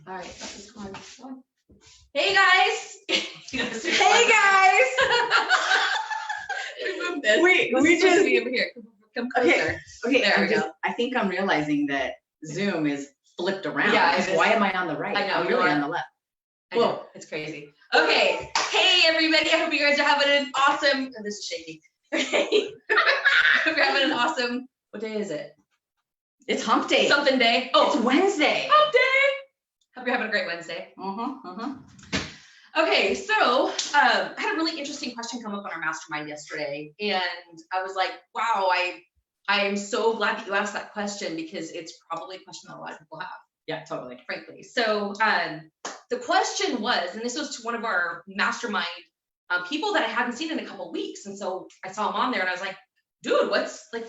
All right. Come on. Hey guys. Hey guys. Remove this. We just be over here. Come closer. Okay. There we go. I think I'm realizing that Zoom is flipped around. Yeah, because why am I on the right? I know, I'm really on the left. Whoa, it's crazy. Okay. Hey everybody. I hope you guys are having an awesome. Oh, this is shaky. Okay. I hope you're having an awesome. What day is it? It's hump day. Something day. Oh, it's Wednesday. Hump day. Hope you're having a great Wednesday. Okay, so I had a really interesting question come up on our mastermind yesterday, and I was like, wow, I am so glad that you asked that question because it's probably a question that a lot of people have. Yeah, totally. Frankly. So the question was, and this was to one of our mastermind people that I hadn't seen in a couple of weeks, and so I saw him on there, and I was like, dude,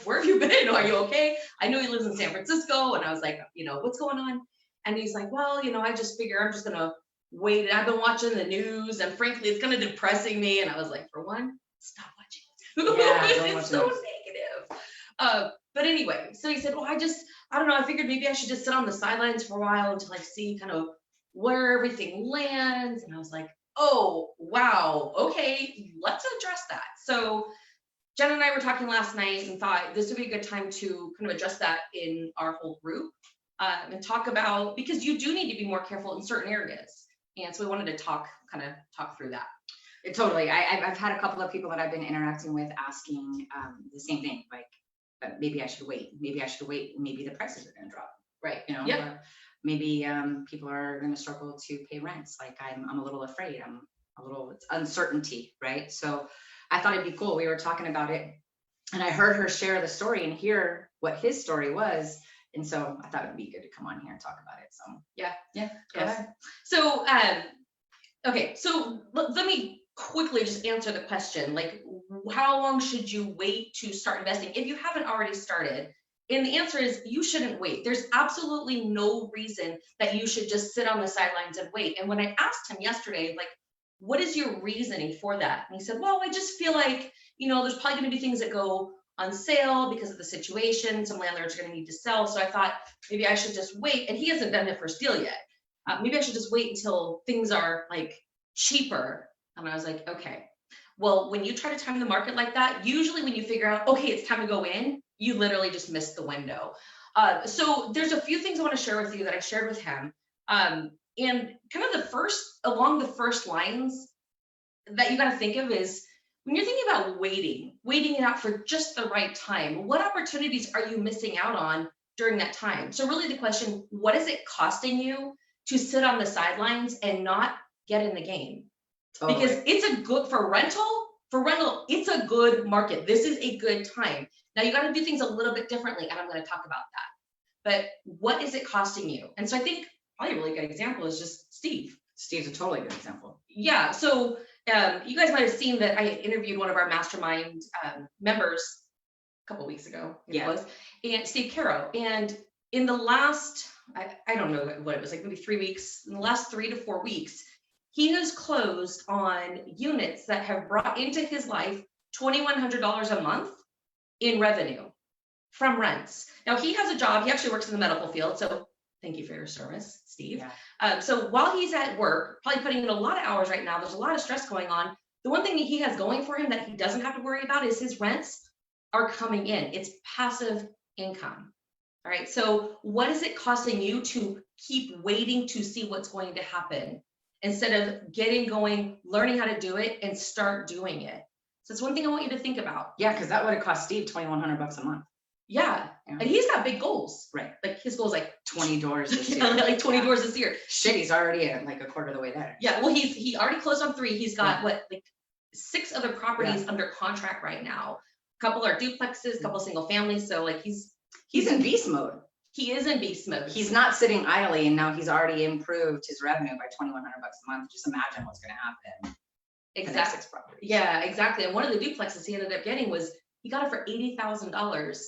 where have you been? Are you okay? I know he lives in San Francisco, and I was like, what's going on? And he's like, well, I just figure I'm just gonna wait. And I've been watching the news, and frankly, it's kind of depressing me. And I was like, for one, stop watching it. Yeah, it's so negative. But anyway, so he said, well, I don't know. I figured maybe I should just sit on the sidelines for a while until I see kind of where everything lands. And I was like, oh, wow. Okay, let's address that. So Jen and I were talking last night and thought this would be a good time to kind of address that in our whole group and talk about, because you do need to be more careful in certain areas. And so we wanted to talk through that. Totally. I've had a couple of people that I've been interacting with asking the same thing, like, maybe I should wait. Maybe I should wait. Maybe the prices are going to drop. Right. Or maybe people are going to struggle to pay rents. Like I'm a little afraid. It's uncertainty, right? So I thought it'd be cool. We were talking about it and I heard her share the story and hear what his story was. And so I thought it'd be good to come on here and talk about it. So yeah. Go ahead. So, okay. So let me quickly just answer the question. Like, how long should you wait to start investing if you haven't already started? And the answer is you shouldn't wait. There's absolutely no reason that you should just sit on the sidelines and wait. And when I asked him yesterday, like, what is your reasoning for that? And he said, well, I just feel like, there's probably going to be things that go on sale because of the situation. Some landlords are going to need to sell. So I thought maybe I should just wait. And he hasn't done it for deal yet. Maybe I should just wait until things are like cheaper. And I was like, okay, well, when you try to time the market like that, usually when you figure out, okay, it's time to go in, you literally just missed the window. So there's a few things I want to share with you that I shared with him. And kind of along the first lines that you got to think of is when you're thinking about waiting it out for just the right time, what opportunities are you missing out on during that time? So really the question, what is it costing you to sit on the sidelines and not get in the game? Totally. Because it's a good for rental, it's a good market. This is a good time. Now you got to do things a little bit differently, and I'm going to talk about that. But what is it costing you? And so I think probably a really good example is just Steve. Steve's a totally good example. Yeah. So you guys might have seen that I interviewed one of our mastermind members a couple weeks ago. It was, and Steve Caro. And in the last, I don't know what it was, like maybe 3 weeks, in the last 3 to 4 weeks, he has closed on units that have brought into his life $2,100 a month in revenue from rents. Now he has a job. He actually works in the medical field. So thank you for your service, Steve. Yeah. So while he's at work, probably putting in a lot of hours right now, there's a lot of stress going on. The one thing that he has going for him that he doesn't have to worry about is his rents are coming in. It's passive income. All right. So what is it costing you to keep waiting to see what's going to happen instead of getting going, learning how to do it and start doing it? So it's one thing I want you to think about. Yeah. Cause that would have cost Steve $2,100 a month. Yeah. And he's got big goals. Right. Like his goal's like 20 doors this year. like 20 doors this year. Shit, he's already at like a quarter of the way there. Yeah. Well, he already closed on 3. He's got like 6 other properties under contract right now. A couple are duplexes, a couple single families. So like he's in beast mode. He is in beast mode. He's not sitting idly, and now he's already improved his revenue by $2,100 a month. Just imagine what's going to happen. Exactly. Yeah, exactly. And one of the duplexes he ended up getting was he got it for $80,000.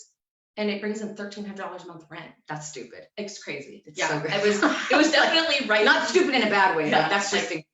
And it brings in $1,300 a month rent. That's stupid. It's crazy. It's so good. It was definitely right. Not stupid in a bad way. Yeah, that's crazy.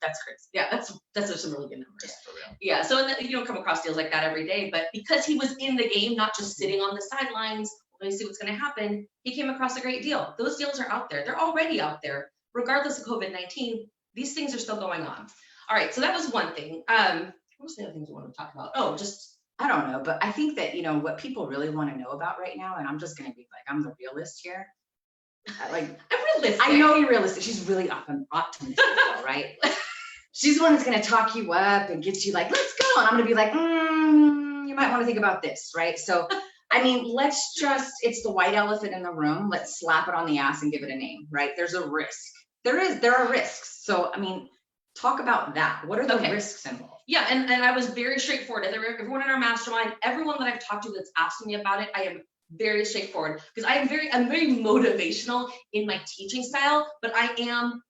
Yeah, that's some really good numbers. Yeah, for real. Yeah. So you don't come across deals like that every day, but because he was in the game, not just sitting on the sidelines, let me see what's going to happen. He came across a great deal. Those deals are out there. They're already out there. regardless of COVID-19, these things are still going on. All right, so that was one thing. What was the other things we want to talk about? Oh, just I don't know, but I think that, what people really want to know about right now, and I'm just going to be like, I'm the realist here. I'm realistic. I know you're realistic. She's really optimistic, though, right? She's the one that's going to talk you up and get you like, let's go. And I'm going to be like, you might want to think about this, right? So, I mean, it's the white elephant in the room. Let's slap it on the ass and give it a name, right? There's a risk. There are risks. So, I mean, talk about that. What are the risks involved? Yeah, and I was very straightforward. Everyone in our mastermind, everyone that I've talked to that's asking me about it, I am very straightforward because I'm very motivational in my teaching style, but I am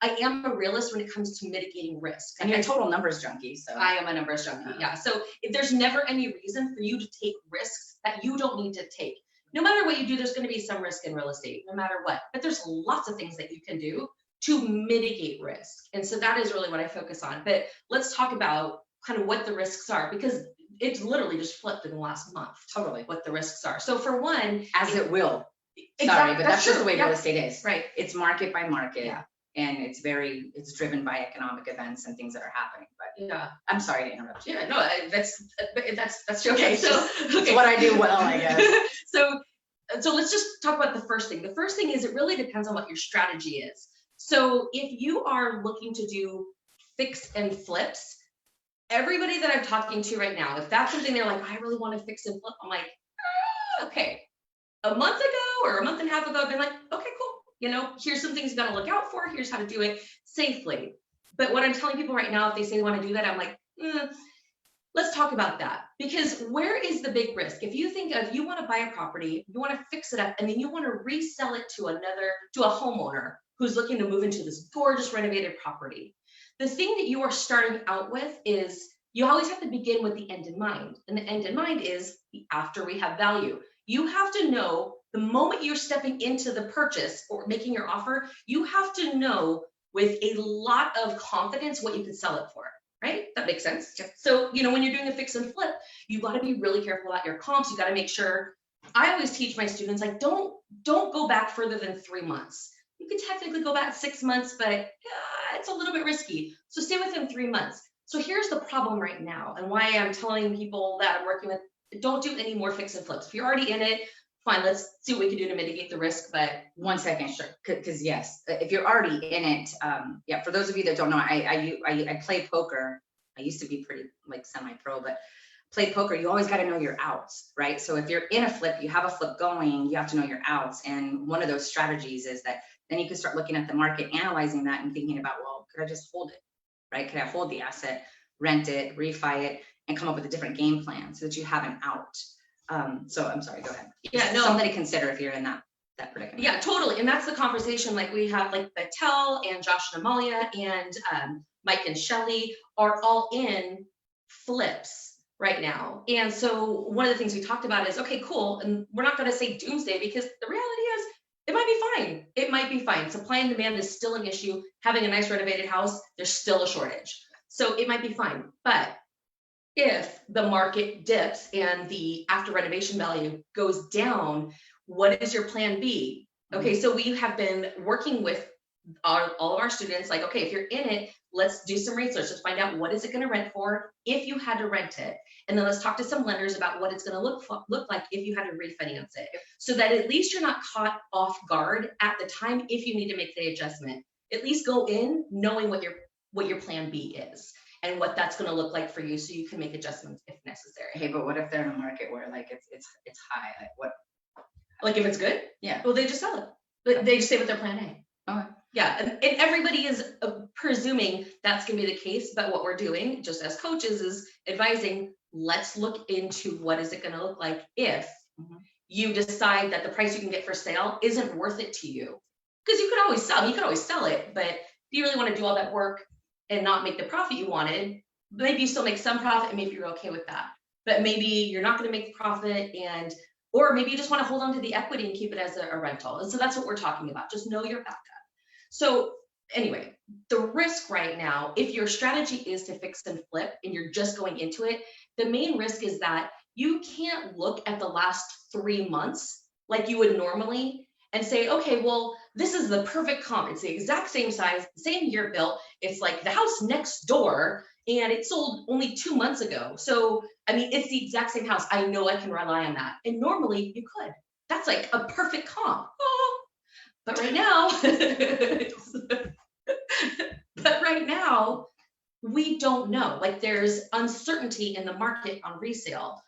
a realist when it comes to mitigating risk. And you're a total numbers junkie, so I am a numbers junkie. Yeah. So if there's never any reason for you to take risks that you don't need to take. No matter what you do, there's going to be some risk in real estate, no matter what. But there's lots of things that you can do to mitigate risk. And so that is really what I focus on. But let's talk about kind of what the risks are, because it's literally just flipped in the last month. Totally. What the risks are. So for one, as it will. Exactly, sorry, but that's just the way real estate is. Right. It's market by market. Yeah. And it's driven by economic events and things that are happening. But yeah, I'm sorry to interrupt you. Yeah, no, that's okay. So it's what I do well, I guess. So let's just talk about the first thing. The first thing is it really depends on what your strategy is. So if you are looking to do fix and flips, everybody that I'm talking to right now, if that's something they're like, I really want to fix and flip, I'm like, okay. A month ago or a month and a half ago, they're like, okay, cool. Here's some things you got to look out for. Here's how to do it safely. But what I'm telling people right now, if they say they want to do that, I'm like, let's talk about that. Because where is the big risk? If you think of, you want to buy a property, you want to fix it up, and then you want to resell it to a homeowner who's looking to move into this gorgeous renovated property. The thing that you are starting out with is you always have to begin with the end in mind. And the end in mind is the after rehab value. You have to know the moment you're stepping into the purchase or making your offer, you have to know with a lot of confidence what you can sell it for, right? That makes sense. Yeah. So, when you're doing a fix and flip, you got to be really careful about your comps. You got to make sure. I always teach my students, like, don't go back further than 3 months. You could technically go back 6 months, but it's a little bit risky. So stay within 3 months. So here's the problem right now, and why I'm telling people that I'm working with, don't do any more fix and flips. If you're already in it, fine, let's see what we can do to mitigate the risk. But 1 second, sure. Because yes, if you're already in it, for those of you that don't know, I play poker. I used to be pretty semi-pro, but play poker, you always got to know your outs, right? So if you're in a flip, you have a flip going, you have to know your outs. And one of those strategies is that then you can start looking at the market, analyzing that and thinking about, well, could I just hold it, right? Could I hold the asset, rent it, refi it, and come up with a different game plan so that you have an out? So I'm sorry, go ahead. Yeah, no. Something to consider if you're in that predicament. Yeah, totally. And that's the conversation we have, Battelle and Josh and Amalia and Mike and Shelly are all in flips right now. And so one of the things we talked about is, okay, cool. And we're not going to say doomsday, because the reality is it might be fine. It might be fine. Supply and demand is still an issue. Having a nice renovated house, there's still a shortage. So it might be fine. But if the market dips and the after renovation value goes down, what is your plan B? Okay, so we have been working with all of our students, okay, if you're in it, let's do some research. Let's find out what is it going to rent for if you had to rent it. And then let's talk to some lenders about what it's going to look like if you had to refinance it. So that at least you're not caught off guard at the time if you need to make the adjustment. At least go in knowing what your plan B is and what that's going to look like for you, so you can make adjustments if necessary. Hey, but what if they're in a market where it's high? What? If it's good? Yeah. Well, they just sell it. But they just stay with their plan A. Okay. Yeah, and everybody is presuming that's going to be the case, but what we're doing, just as coaches, is advising, let's look into what is it going to look like if you decide that the price you can get for sale isn't worth it to you. Because you could always sell it, but if you really want to do all that work and not make the profit you wanted, maybe you still make some profit and maybe you're okay with that. But maybe you're not going to make the profit, or maybe you just want to hold on to the equity and keep it as a rental. And so that's what we're talking about. Just know your backup. So anyway, the risk right now, if your strategy is to fix and flip and you're just going into it, the main risk is that you can't look at the last 3 months like you would normally and say, okay, well, this is the perfect comp. It's the exact same size, same year built. It's like the house next door and it sold only 2 months ago. So, I mean, it's the exact same house. I know I can rely on that. And normally you could. That's like a perfect comp. Oh, but right now, but right now, we don't know. Like there's uncertainty in the market on resale.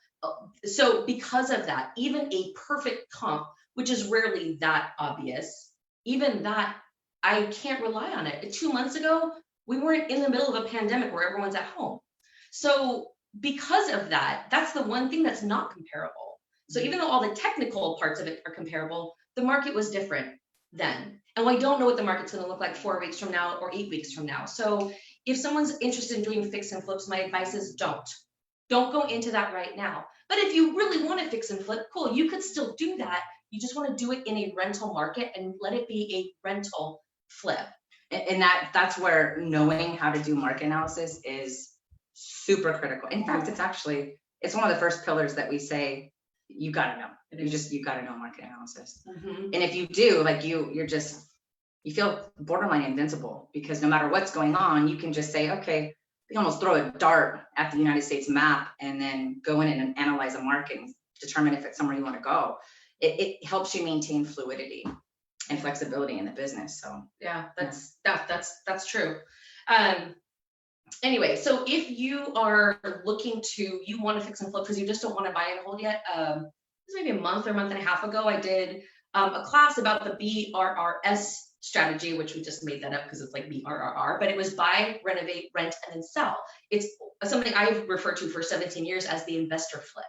So because of that, even a perfect comp, which is rarely that obvious, even that I can't rely on it. 2 months ago, we weren't in the middle of a pandemic where everyone's at home. So because of that, that's the one thing that's not comparable. So even though all the technical parts of it are comparable, the market was different then. And we don't know what the market's going to look like 4 weeks from now or 8 weeks from now. So if someone's interested in doing fix and flips, my advice is don't go into that right now. But if you really want to fix and flip, cool, you could still do that. You just want to do it in a rental market and let it be a rental flip. And that's where knowing how to do market analysis is super critical. In fact, it's one of the first pillars that we say, you got to know. You got to know market analysis. Mm-hmm. And if you do, like you feel borderline invincible, because no matter what's going on, you can just say, okay, you almost throw a dart at the United States map and then go in and analyze a market and determine if it's somewhere you want to go. It helps you maintain fluidity and flexibility in the business. So yeah, that's true. Anyway, so if you are looking to, you want to fix and flip because you just don't want to buy and hold yet, this maybe a month or month and a half ago, I did a class about the BRRS strategy, which we just made that up because it's like BRRR, but it was buy, renovate, rent, and then sell. It's something I've referred to for 17 years as the investor flip.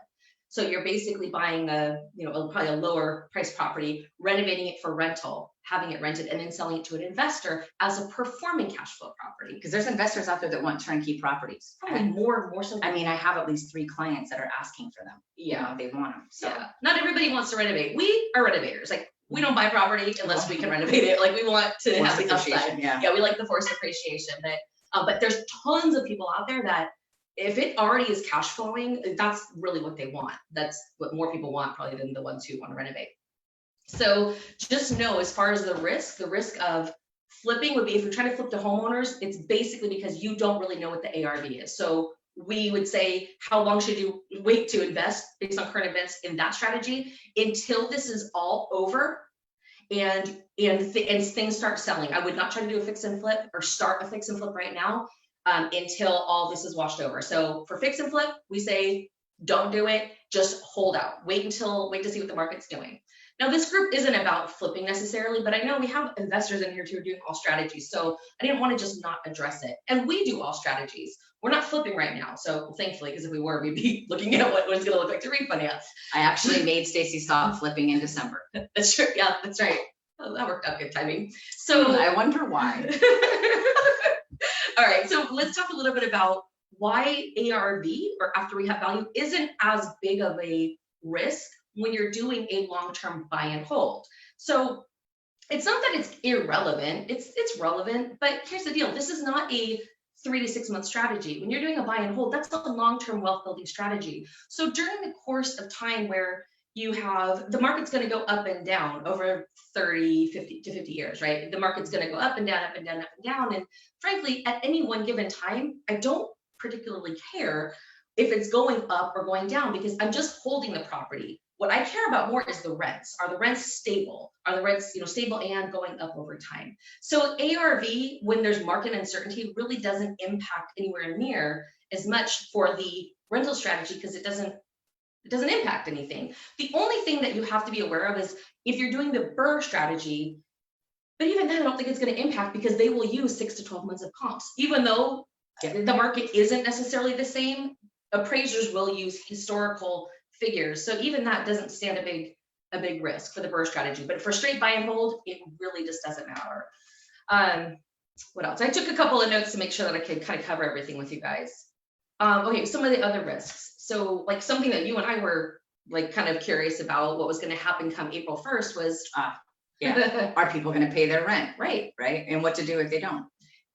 So you're basically buying probably a lower price property, renovating it for rental, having it rented, and then selling it to an investor as a performing cash flow property. Because there's investors out there that want turnkey properties. Probably more so. I mean, I have at least 3 clients that are asking for them. Yeah, they want them. So yeah, not everybody wants to renovate. We are renovators. Like we don't buy property unless we can renovate it. Like we want to have the upside. Yeah, we like the forced appreciation. But there's tons of people out there that, if it already is cash flowing, that's really what they want. That's what more people want probably than the ones who want to renovate. So just know, as far as the risk of flipping would be, if you're trying to flip to homeowners, it's basically because you don't really know what the ARV is. So we would say, how long should you wait to invest based on current events in that strategy until this is all over and things start selling. I would not try to do a fix and flip or start a fix and flip right now. Until all this is washed over. So for fix and flip, we say, don't do it, just hold out. Wait to see what the market's doing. Now, this group isn't about flipping necessarily, but I know we have investors in here too who are doing all strategies. So I didn't want to just not address it. And we do all strategies. We're not flipping right now. So thankfully, because if we were, we'd be looking at what it's going to look like to refinance. I actually made Stacy stop flipping in December. That's true. Yeah, that's right. Oh, that worked out good timing. So I wonder why. All right, so let's talk a little bit about why ARV, or after rehab value, isn't as big of a risk when you're doing a long-term buy and hold. So it's not that it's irrelevant, it's relevant, but here's the deal. This is not a 3 to 6 month strategy. When you're doing a buy and hold, that's a long-term wealth building strategy. So during the course of time where you have, the market's going to go up and down over 30, 50 to 50 years, right? The market's going to go up and down, up and down, up and down. And frankly, at any one given time, I don't particularly care if it's going up or going down because I'm just holding the property. What I care about more is the rents. Are the rents stable? Are the rents, stable and going up over time? So ARV, when there's market uncertainty, really doesn't impact anywhere near as much for the rental strategy because it doesn't impact anything. The only thing that you have to be aware of is if you're doing the BRRRR strategy, but even then I don't think it's going to impact because they will use 6 to 12 months of comps. Even though the market isn't necessarily the same, appraisers will use historical figures. So even that doesn't stand a big risk for the BRRRR strategy. But for straight buy and hold, it really just doesn't matter. What else? I took a couple of notes to make sure that I could kind of cover everything with you guys. Okay, some of the other risks. So like something that you and I were like kind of curious about what was going to happen come April 1st was, are people going to pay their rent? Right. And what to do if they don't?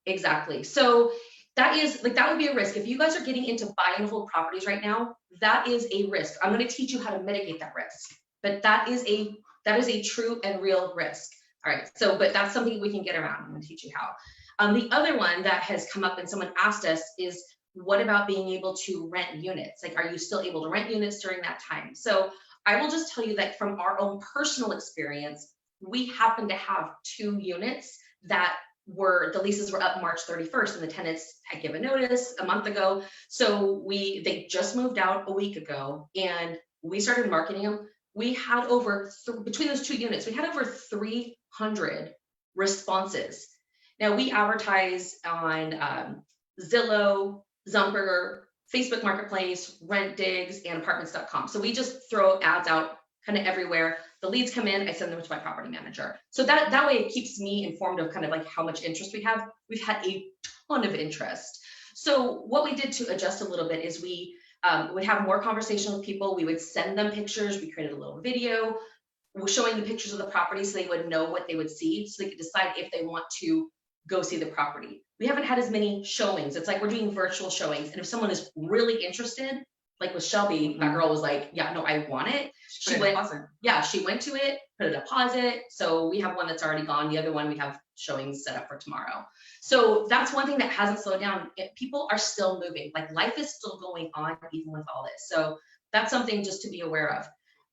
Exactly. So that would be a risk. If you guys are getting into buy and hold properties right now, that is a risk. I'm going to teach you how to mitigate that risk, but that is a true and real risk. All right. So, but that's something we can get around. I'm going to teach you how. The other one that has come up and someone asked us is, what about being able to rent units? Like, are you still able to rent units during that time? So I will just tell you that from our own personal experience, we happen to have 2 units that were, the leases were up March 31st and the tenants had given notice a month ago. So they just moved out a week ago and we started marketing them. We had over, between those 2 units, we had over 300 responses. Now we advertise on Zillow, Zumper, Facebook Marketplace, Rent Digs, and apartments.com. So we just throw ads out kind of everywhere. The leads come in, I send them to my property manager. So that way it keeps me informed of kind of like how much interest we have. We've had a ton of interest. So what we did to adjust a little bit is we would have more conversation with people. We would send them pictures. We created a little video showing the pictures of the property so they would know what they would see, so they could decide if they want to go see the property. We haven't had as many showings. It's like we're doing virtual showings. And if someone is really interested, like with Shelby, that girl was like, yeah, no, I want it. She went to it, put a deposit. So we have one that's already gone. The other one, we have showings set up for tomorrow. So that's one thing that hasn't slowed down. People are still moving. Like life is still going on even with all this. So that's something just to be aware of.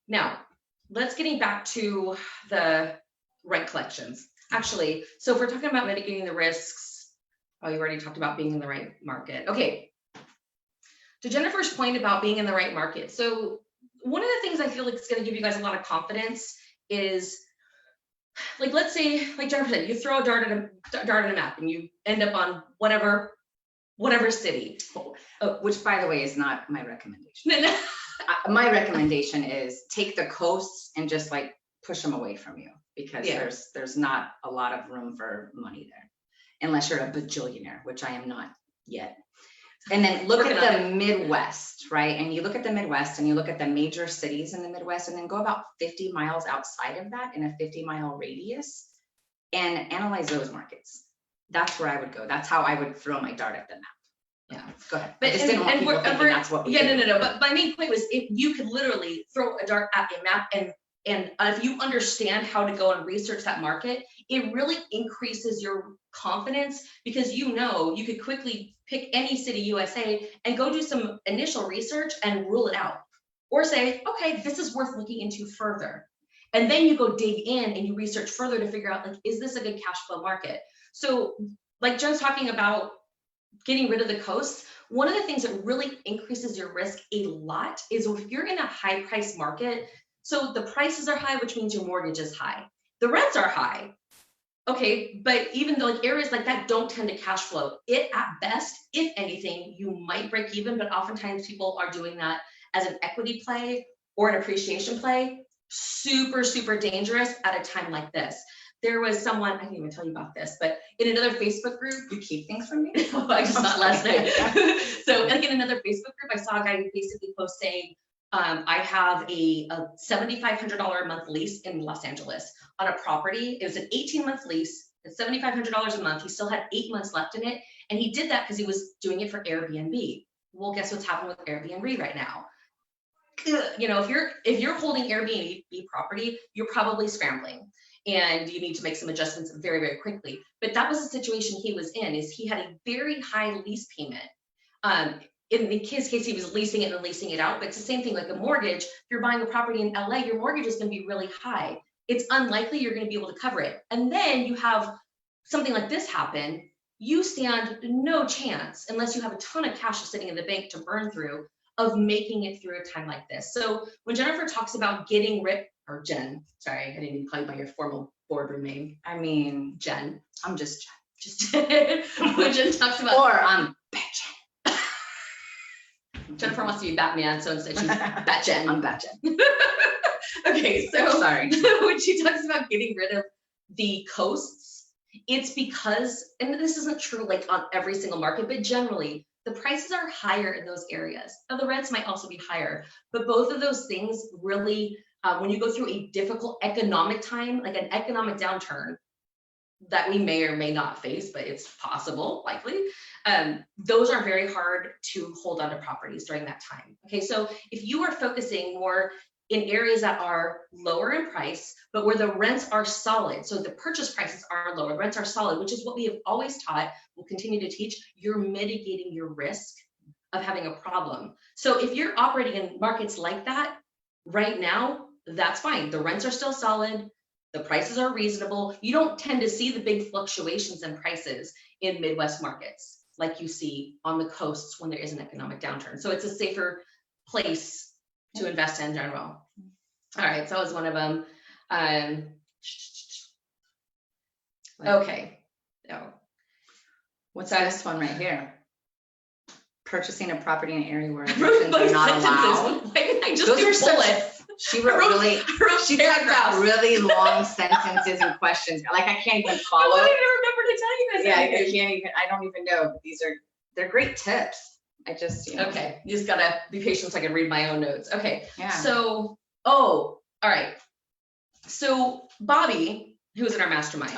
Now, let's getting back to the rent collections. Actually, so if we're talking about mitigating the risks, oh, you already talked about being in the right market. Okay. To Jennifer's point about being in the right market. So one of the things I feel like is going to give you guys a lot of confidence is, like, let's say, like Jennifer said, you throw a dart at a map and you end up on whatever city. Which, by the way, is not my recommendation. My recommendation is take the coasts and just like push them away from you, because there's not a lot of room for money there, unless you're a bajillionaire, which I am not yet. And then look at the Midwest, right? And you look at the Midwest and you look at the major cities in the Midwest, and then go about 50 miles outside of that in a 50-mile radius and analyze those markets. That's where I would go. That's how I would throw my dart at the map. Yeah, go ahead. But I just didn't want people thinking that's what we do. No. But my main point was, if you could literally throw a dart at a map and if you understand how to go and research that market, it really increases your confidence, because you know you could quickly pick any city USA and go do some initial research and rule it out, or say, okay, this is worth looking into further. And then you go dig in and you research further to figure out, like, is this a good cash flow market? So like Jen's talking about getting rid of the coasts, one of the things that really increases your risk a lot is if you're in a high price market. So the prices are high, which means your mortgage is high. The rents are high. Okay, but even though like areas like that don't tend to cash flow, it at best, if anything, you might break even, but oftentimes people are doing that as an equity play or an appreciation play. Super, super dangerous at a time like this. There was someone, I didn't even tell you about this, but in another Facebook group, you keep things from me? I just saw it last night. So like in another Facebook group, I saw a guy basically post saying, I have a $7,500 a month lease in Los Angeles on a property. It was an 18-month lease at $7,500 a month. He still had 8 months left in it. And he did that because he was doing it for Airbnb. Well, guess what's happening with Airbnb right now? You know, if you're holding Airbnb property, you're probably scrambling and you need to make some adjustments very, very quickly. But that was the situation he was in, is he had a very high lease payment. In his case, he was leasing it and leasing it out, but it's the same thing like a mortgage. If you're buying a property in LA, your mortgage is going to be really high. It's unlikely you're going to be able to cover it. And then you have something like this happen, you stand no chance, unless you have a ton of cash sitting in the bank to burn through, of making it through a time like this. So when Jennifer talks about getting rid, or Jen, sorry, I didn't even call you by your formal boardroom name. I mean, Jen. I'm just Jen. When Jen talks about, or I'm Batjen. Jennifer wants to be Batman, so instead she's Batjen. I'm Batjen. Okay, so sorry. When she talks about getting rid of the coasts, it's because, and this isn't true like on every single market, but generally the prices are higher in those areas. Now the rents might also be higher, but both of those things really, when you go through a difficult economic time, like an economic downturn that we may or may not face, but it's possible, likely, those are very hard to hold onto properties during that time. Okay, so if you are focusing more in areas that are lower in price, but where the rents are solid. So the purchase prices are lower, rents are solid, which is what we have always taught, we'll continue to teach. You're mitigating your risk of having a problem. So if you're operating in markets like that right now, that's fine. The rents are still solid. The prices are reasonable. You don't tend to see the big fluctuations in prices in Midwest markets like you see on the coasts when there is an economic downturn. So it's a safer place to invest in general. All right, so that was one of them. Okay. Oh. What's this one right here? Purchasing a property in an area where evictions are not allowed. Why didn't I just Those do are bullets? She wrote really long sentences and questions. Like I can't even follow. I won't even remember to tell you guys. Yeah, I can't even. I don't even know. But they're great tips. I just Okay. You just gotta be patient so I can read my own notes. Okay. Yeah. So all right. So Bobby, who was in our mastermind,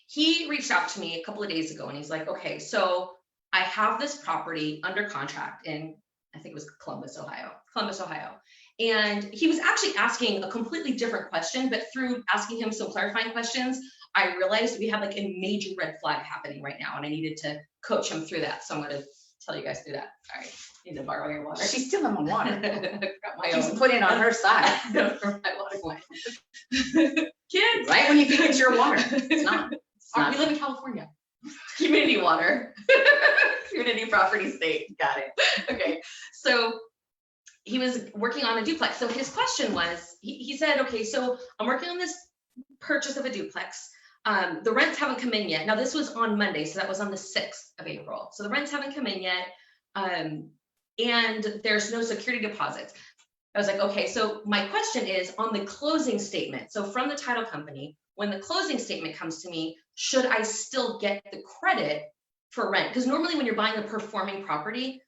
he reached out to me a couple of days ago and he's like, okay, so I have this property under contract in, I think it was Columbus, Ohio. And he was actually asking a completely different question, but through asking him some clarifying questions, I realized we had like a major red flag happening right now and I needed to coach him through that. So I'm going to tell you guys through that. All right. I need to borrow your water. She's stealing my water. She's putting it on her side. For my water. Kids. Right when you think it's your water. It's not. We live in California. Community water. Community property state. Got it. Okay. So he was working on a duplex. So his question was, he said, okay, so I'm working on this purchase of a duplex. The rents haven't come in yet. Now this was on Monday, so that was on the 6th of April. So the rents haven't come in yet. And there's no security deposits. I was like, okay, so my question is on the closing statement. So from the title company, when the closing statement comes to me, should I still get the credit for rent? Because normally when you're buying a performing property,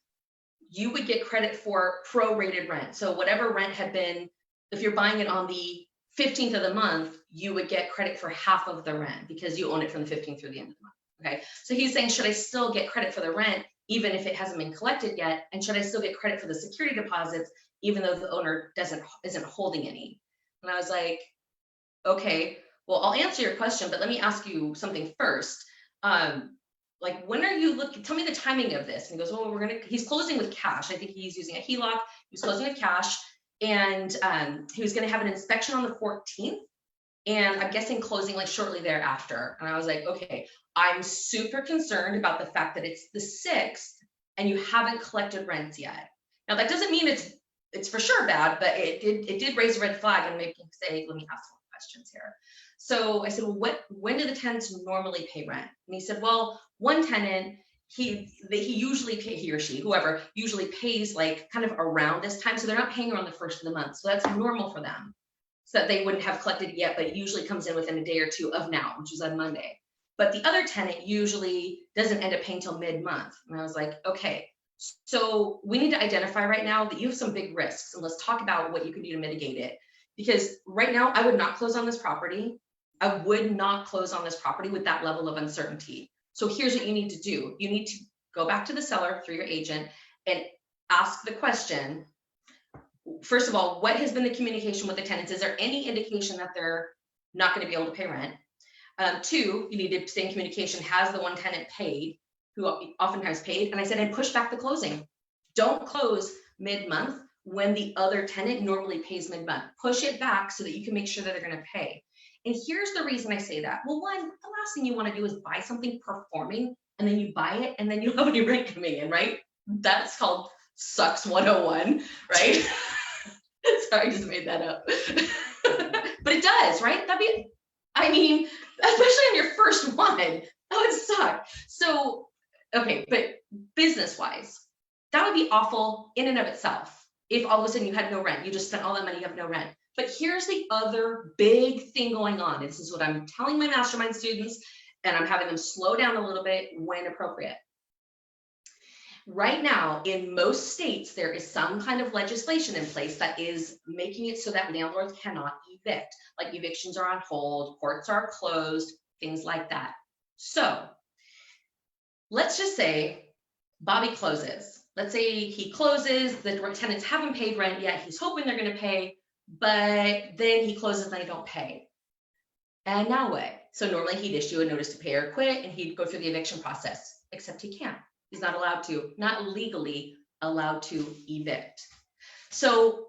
you would get credit for prorated rent. So whatever rent had been, if you're buying it on the 15th of the month, you would get credit for half of the rent because you own it from the 15th through the end of the month. Okay. So he's saying, should I still get credit for the rent, even if it hasn't been collected yet? And should I still get credit for the security deposits, even though the owner isn't holding any? And I was like, okay, well, I'll answer your question, but let me ask you something first. Like, when are you looking? Tell me the timing of this. And he goes, well, he's closing with cash. I think he's using a HELOC. He's closing with cash. And he was going to have an inspection on the 14th. And I'm guessing closing like shortly thereafter. And I was like, okay, I'm super concerned about the fact that it's the 6th and you haven't collected rents yet. Now, that doesn't mean it's for sure bad, but it did raise a red flag and make me say, let me ask some questions here. So I said, well, when do the tenants normally pay rent? And he said, well, one tenant, he or she, whoever, usually pays like kind of around this time. So they're not paying around the 1st of the month. So that's normal for them. So that they wouldn't have collected yet, but it usually comes in within a day or two of now, which is on Monday. But the other tenant usually doesn't end up paying till mid-month. And I was like, okay, so we need to identify right now that you have some big risks, and let's talk about what you can do to mitigate it. Because right now I would not close on this property. I would not close on this property with that level of uncertainty. So here's what you need to do. You need to go back to the seller through your agent and ask the question, first of all, what has been the communication with the tenants? Is there any indication that they're not going to be able to pay rent? 2, you need to stay in communication. Has the one tenant paid, who oftentimes paid? And I said, and push back the closing. Don't close mid-month when the other tenant normally pays mid-month. Push it back so that you can make sure that they're going to pay. And here's the reason I say that. Well, one, the last thing you want to do is buy something performing and then you buy it and then you don't have any rent coming in, right? That's called sucks 101, right? Sorry, I just made that up. But it does, right? Especially on your first one, that would suck. So, okay, but business-wise, that would be awful in and of itself. If all of a sudden you had no rent, you just spent all that money, you have no rent. But here's the other big thing going on. This is what I'm telling my mastermind students, and I'm having them slow down a little bit when appropriate. Right now, in most states, there is some kind of legislation in place that is making it so that landlords cannot evict. Like evictions are on hold, courts are closed, things like that. So let's just say Bobby closes. Let's say he closes, the tenants haven't paid rent yet. He's hoping they're going to pay. but then he closes and they don't pay. And now what? So normally he'd issue a notice to pay or quit and he'd go through the eviction process, except he can't. He's not allowed to, not legally allowed to evict. So,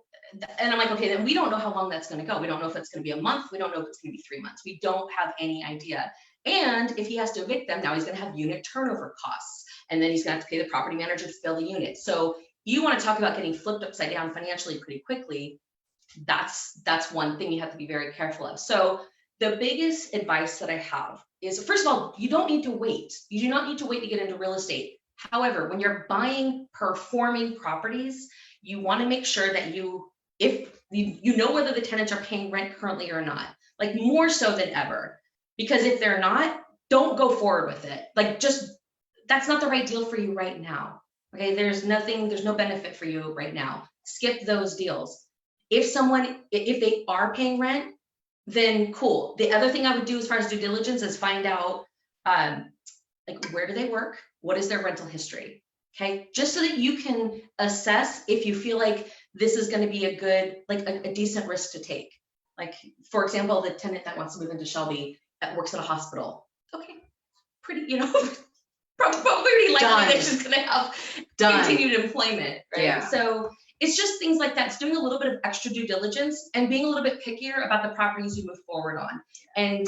and I'm like, okay, then we don't know how long that's going to go. We don't know if it's going to be a month. We don't know if it's going to be 3 months. We don't have any idea. And if he has to evict them, now he's going to have unit turnover costs. And then he's going to have to pay the property manager to fill the unit. So you want to talk about getting flipped upside down financially pretty quickly. That's one thing you have to be very careful of. So the biggest advice that I have is, first of all, you don't need to wait. You do not need to wait to get into real estate. However, when you're buying performing properties, you want to make sure that if you know whether the tenants are paying rent currently or not, like more so than ever. Because if they're not, don't go forward with it. Like that's not the right deal for you right now. Okay, there's no benefit for you right now. Skip those deals. If they are paying rent, then cool. The other thing I would do as far as due diligence is find out like where do they work? What is their rental history? Okay, just so that you can assess if you feel like this is going to be a good, like a decent risk to take. Like, for example, the tenant that wants to move into Shelby that works at a hospital. Okay, pretty, probably likely that she's going to have continued employment, right? Yeah. So it's just things like that. It's doing a little bit of extra due diligence and being a little bit pickier about the properties you move forward on, and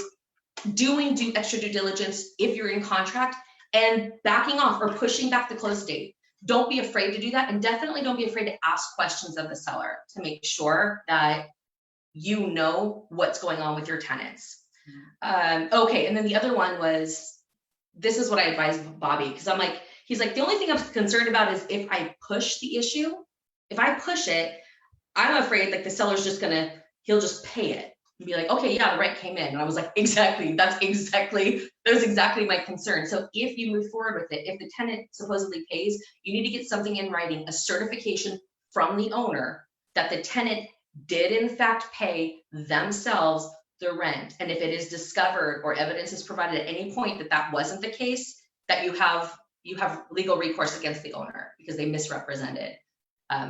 doing extra due diligence if you're in contract, and backing off or pushing back the close date. Don't be afraid to do that, and definitely don't be afraid to ask questions of the seller to make sure that you know what's going on with your tenants. Okay, and then the other one was, this is what I advised Bobby, because he's like, the only thing I'm concerned about is if I push the issue. If I push it, I'm afraid like the seller's he'll just pay it and be like, okay, yeah, the rent came in. And I was like, exactly, that was exactly my concern. So if you move forward with it, if the tenant supposedly pays, you need to get something in writing, a certification from the owner that the tenant did in fact pay themselves the rent. And if it is discovered or evidence is provided at any point that that wasn't the case, that you have legal recourse against the owner because they misrepresented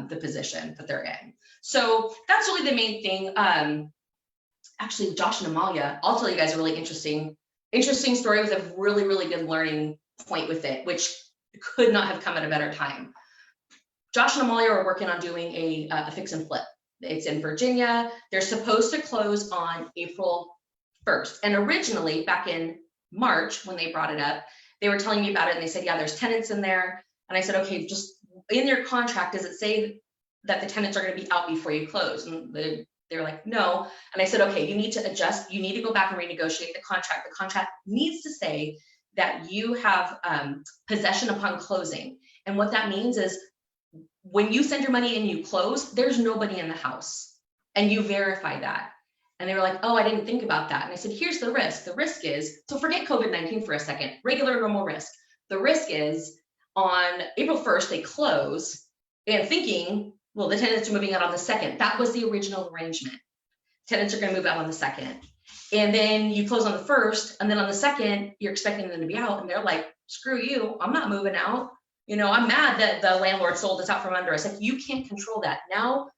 the position that they're in. So that's really the main thing. Actually, Josh and Amalia, I'll tell you guys a really interesting story with a really, really good learning point with it, which could not have come at a better time. Josh and Amalia are working on doing a fix and flip. It's in Virginia. They're supposed to close on April 1st. And originally, back in March, when they brought it up, they were telling me about it and they said, yeah, there's tenants in there. And I said, okay, just in your contract, does it say that the tenants are going to be out before you close? And they're like, no. And I said, okay, you need to adjust. You need to go back and renegotiate the contract. The contract needs to say that you have possession upon closing. And what that means is when you send your money and you close, there's nobody in the house, and you verify that. And they were like, oh, I didn't think about that. And I said, here's the risk. The risk is, so forget COVID-19 for a second, regular normal risk. The risk is on April 1st, they close and thinking, well, the tenants are moving out on the 2nd. That was the original arrangement. Tenants are going to move out on the 2nd. And then you close on the 1st, and then on the 2nd, you're expecting them to be out. And they're like, screw you, I'm not moving out. I'm mad that the landlord sold us out from under us. Like, you can't control that. Now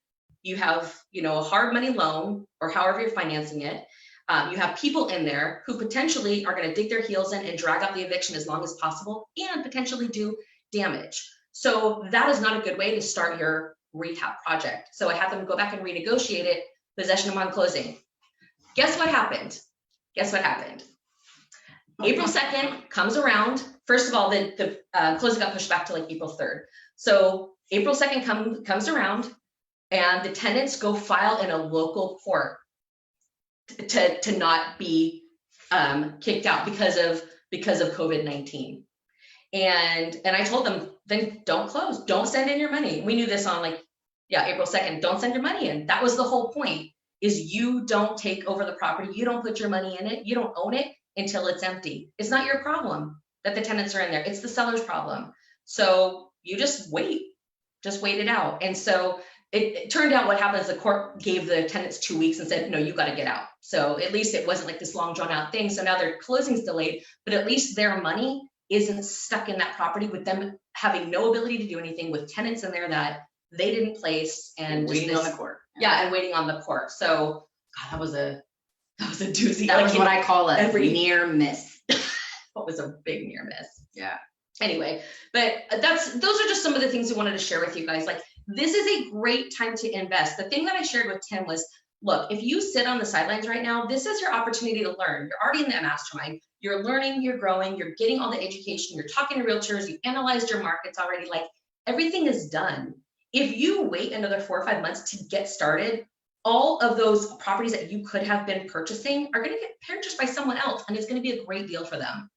you have, a hard money loan or however you're financing it. You have people in there who potentially are going to dig their heels in and drag out the eviction as long as possible and potentially do damage. So that is not a good way to start your rehab project. So I had them go back and renegotiate it, possession upon closing. Guess what happened? April 2nd comes around. First of all, the closing got pushed back to like April 3rd. So April 2nd comes around, and the tenants go file in a local court to not be kicked out because of COVID-19. And I told them, then don't close, don't send in your money. We knew this on April 2nd, don't send your money in. That was the whole point, is you don't take over the property. You don't put your money in it. You don't own it until it's empty. It's not your problem that the tenants are in there. It's the seller's problem. So you just wait it out. And so it turned out what happened is the court gave the tenants 2 weeks and said, no, you got to get out. So at least it wasn't like this long drawn out thing. So now their closing's delayed, but at least their money isn't stuck in that property with them having no ability to do anything, with tenants in there that they didn't place, and waiting on the court. Yeah, and waiting on the court. So God, that was a doozy. That was what I call a near miss. What was a big near miss. Yeah. Anyway, but those are just some of the things we wanted to share with you guys. Like, this is a great time to invest. The thing that I shared with Tim was, look, if you sit on the sidelines right now, this is your opportunity to learn. You're already in that mastermind. You're learning, you're growing, you're getting all the education, you're talking to realtors, you analyzed your markets already. Like, everything is done. If you wait another 4 or 5 months to get started, all of those properties that you could have been purchasing are going to get purchased by someone else, and it's going to be a great deal for them.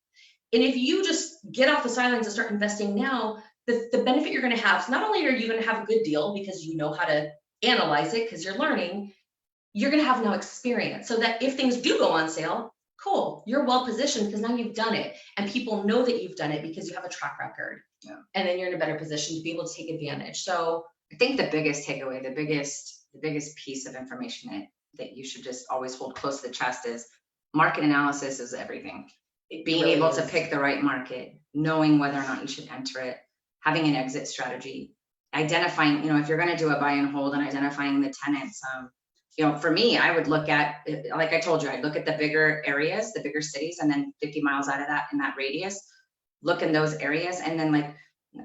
And if you just get off the sidelines and start investing now, the benefit you're going to have is not only are you going to have a good deal because you know how to analyze it because you're learning, you're going to have no experience. So that if things do go on sale, cool, you're well positioned because now you've done it and people know that you've done it because you have a track record. Yeah. And then you're in a better position to be able to take advantage. So I think the biggest takeaway, the biggest piece of information that you should just always hold close to the chest is market analysis is everything. Being really able is. to pick the right market, knowing whether or not you should enter it, having an exit strategy, identifying, if you're going to do a buy and hold and identifying the tenants. For me, I would look at, like I told you, I'd look at the bigger areas, the bigger cities, and then 50 miles out of that, in that radius, look in those areas. And then, like,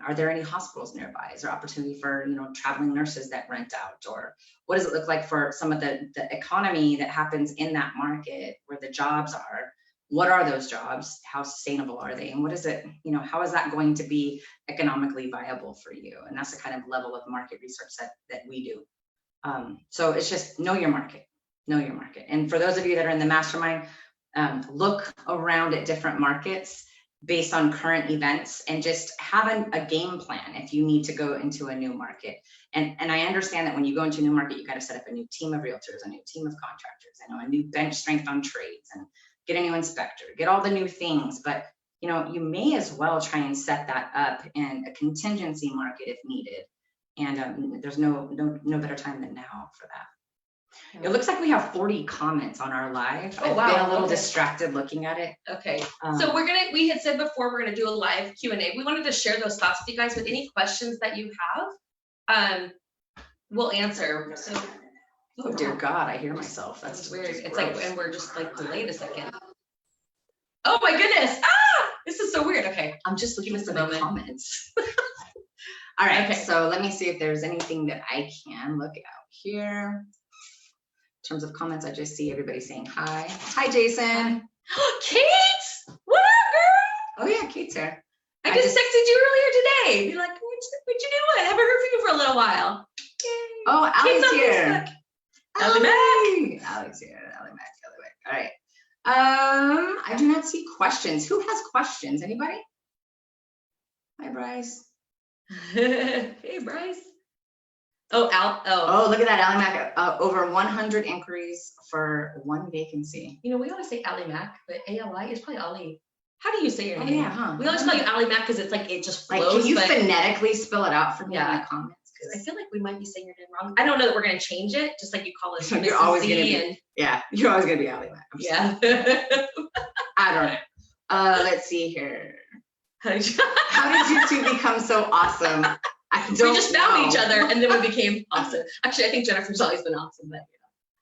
are there any hospitals nearby? Is there opportunity for, traveling nurses that rent out? Or what does it look like for some of the economy that happens in that market where the jobs are? What are those jobs? How sustainable are they? And what is it, how is that going to be economically viable for you? And that's the kind of level of market research that we do. So it's just know your market. And for those of you that are in the mastermind, look around at different markets based on current events and just have a game plan if you need to go into a new market. And I understand that when you go into a new market, you got to set up a new team of realtors, a new team of contractors, a new bench strength on trades, and get a new inspector, get all the new things. But you may as well try and set that up in a contingency market if needed. And there's no better time than now for that. Yeah. It looks like we have 40 comments on our live. Oh, I've wow. been a little distracted looking at it. Okay. So we had said before, we're going to do a live Q&A. We wanted to share those thoughts with you guys. With any questions that you have, we'll answer. So, oh dear God, I hear myself. That's weird. It's gross. like, and we're just like delayed a second. Oh my goodness. This is so weird. Okay. I'm just looking at the comments. All right. Okay. So let me see if there's anything that I can look out here. In terms of comments, I just see everybody saying hi. Hi, Jason. Kate, what up, girl? Oh yeah, Kate's here. I just texted you earlier today. You're like, what you doing? I haven't heard from you for a little while. Yay. Oh, Allie's here. Allie Mac. Allie's here. Allie Mac. All right. I do not see questions. Who has questions? Anybody? Hi, Bryce. Hey, Bryce. Oh, Oh, look at that, Allie Mac. Over 100 inquiries for one vacancy. We always say Allie Mac, but ALI is probably Ali. How do you say your name? Yeah, huh? We always call you Allie Mac because it's like it just flows. Like, can you phonetically spell it out for me in the comments? I feel like we might be saying your name wrong. I don't know that we're going to change it, just like you call us. You're always going to be. Yeah, you're always going to be Allie Mac. Yeah. I don't know. Let's see here. How did you two become so awesome? We just found each other and then we became awesome. Actually, I think Jennifer's always been awesome, but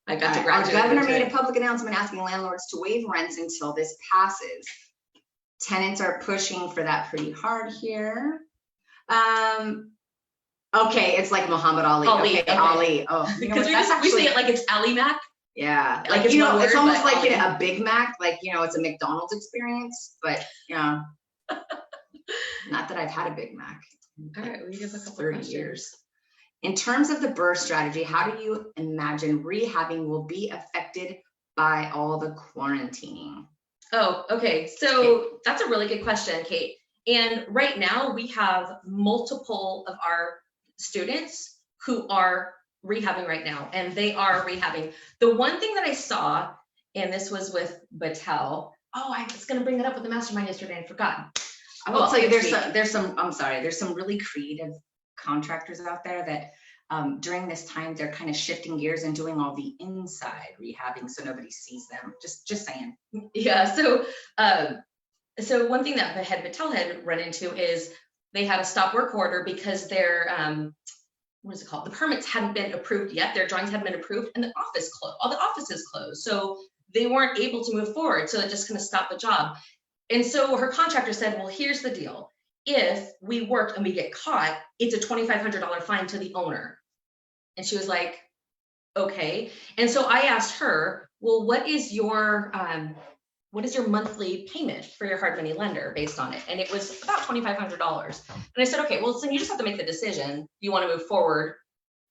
I got to graduate. Our governor made a public announcement asking landlords to waive rents until this passes. Tenants are pushing for that pretty hard here. Okay, it's like Muhammad Ali. Okay. Ali. Oh, because we say it like it's Ali Mac. Yeah, like it's it's almost like a Big Mac, like it's a McDonald's experience, but not that I've had a Big Mac. All right, we give a couple 30 years. In terms of the BRRRR strategy, how do you imagine rehabbing will be affected by all the quarantining? Oh, okay. So that's a really good question, Kate. And right now we have multiple of our students who are rehabbing right now, and they are rehabbing. The one thing that I saw, and this was with Battelle. Oh, I was going to bring it up with the mastermind yesterday and forgot. I will tell you, there's some really creative contractors out there that during this time they're kind of shifting gears and doing all the inside rehabbing so nobody sees them. Just saying. Yeah. So one thing that Battelle had run into is they had a stop work order because their what is it called? The permits hadn't been approved yet. Their drawings hadn't been approved, and the office closed. All the offices closed, so they weren't able to move forward. So it just kind of stopped the job. And so her contractor said, "Well, here's the deal. If we work and we get caught, it's a $2,500 fine to the owner." And she was like, "Okay." And so I asked her, "Well, what is your monthly payment for your hard money lender based on it?" And it was about $2,500. And I said, "Okay, well, so you just have to make the decision. You want to move forward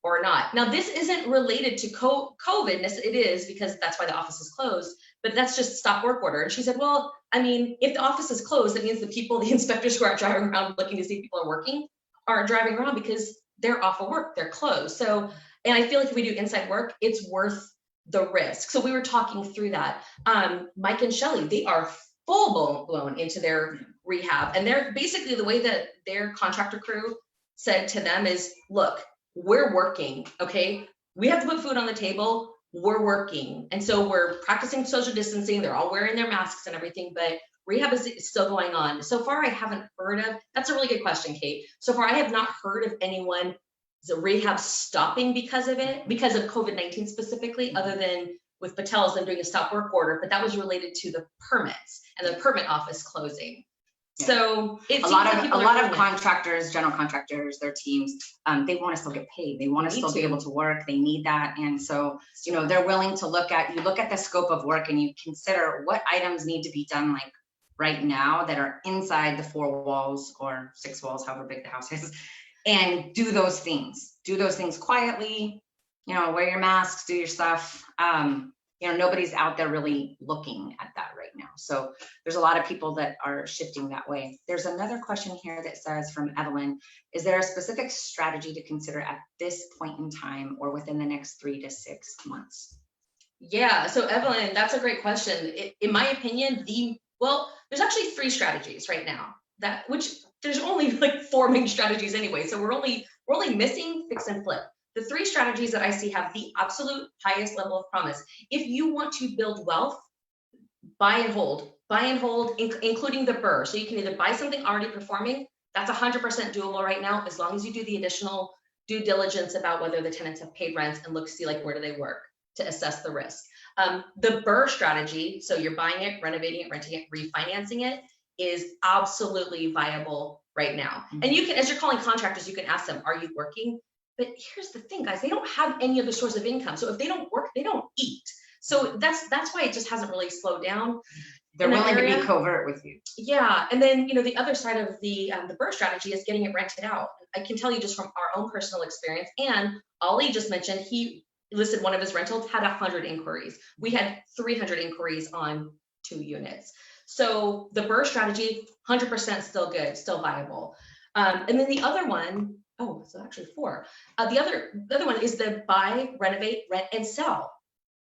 or not." Now, this isn't related to COVID. It is, because that's why the office is closed, but that's just stop work order. And she said, "Well, I mean, if the office is closed, that means the inspectors who are driving around looking to see if people are working, aren't driving around because they're off of work, they're closed." So, and I feel like if we do inside work, it's worth the risk. So we were talking through that. Mike and Shelly, they are full blown into their rehab. And they're basically, the way that their contractor crew said to them is, "Look, we're working, okay? We have to put food on the table. We're working." And so we're practicing social distancing. They're all wearing their masks and everything, but rehab is still going on. So far, I haven't heard of, that's a really good question, Kate. So far, I have not heard of anyone, the rehab stopping because of it, because of COVID-19 specifically, other than with Patel's them doing a stop work order, but that was related to the permits and the permit office closing. Yeah. So it's a lot of contractors, general contractors, their teams, they want to still get paid. They want to still be able to work. They need that. And so, you know, they're willing to look at the scope of work, and you consider what items need to be done, like right now, that are inside the 4 walls or 6 walls, however big the house is, and do those things quietly, you know, wear your masks, do your stuff. You know, nobody's out there really looking at that right now. So there's a lot of people that are shifting that way. There's another question here that says, from Evelyn, is there a specific strategy to consider at this point in time or within the next 3 to 6 months? Yeah, so Evelyn, that's a great question. In my opinion, there's actually 3 strategies right now, which there's only like 4 main strategies anyway. So we're only missing fix and flip. The 3 strategies that I see have the absolute highest level of promise. If you want to build wealth, buy and hold, including the BRRRR. So you can either buy something already performing, that's 100% doable right now, as long as you do the additional due diligence about whether the tenants have paid rent and see like, where do they work, to assess the risk. The BRRRR strategy, so you're buying it, renovating it, renting it, refinancing it, is absolutely viable right now. Mm-hmm. And you can, as you're calling contractors, you can ask them, "Are you working?" But here's the thing, guys, they don't have any other source of income. So if they don't work, they don't eat. So that's why it just hasn't really slowed down. They're willing to be covert with you. Yeah, and then, you know, the other side of the BRRRR strategy is getting it rented out. I can tell you just from our own personal experience, and Ollie just mentioned he listed one of his rentals, had 100 inquiries. We had 300 inquiries on 2 units. So the BRRRR strategy, 100% still good, still viable. And then the other one, so actually 4. The other one is the buy, renovate, rent, and sell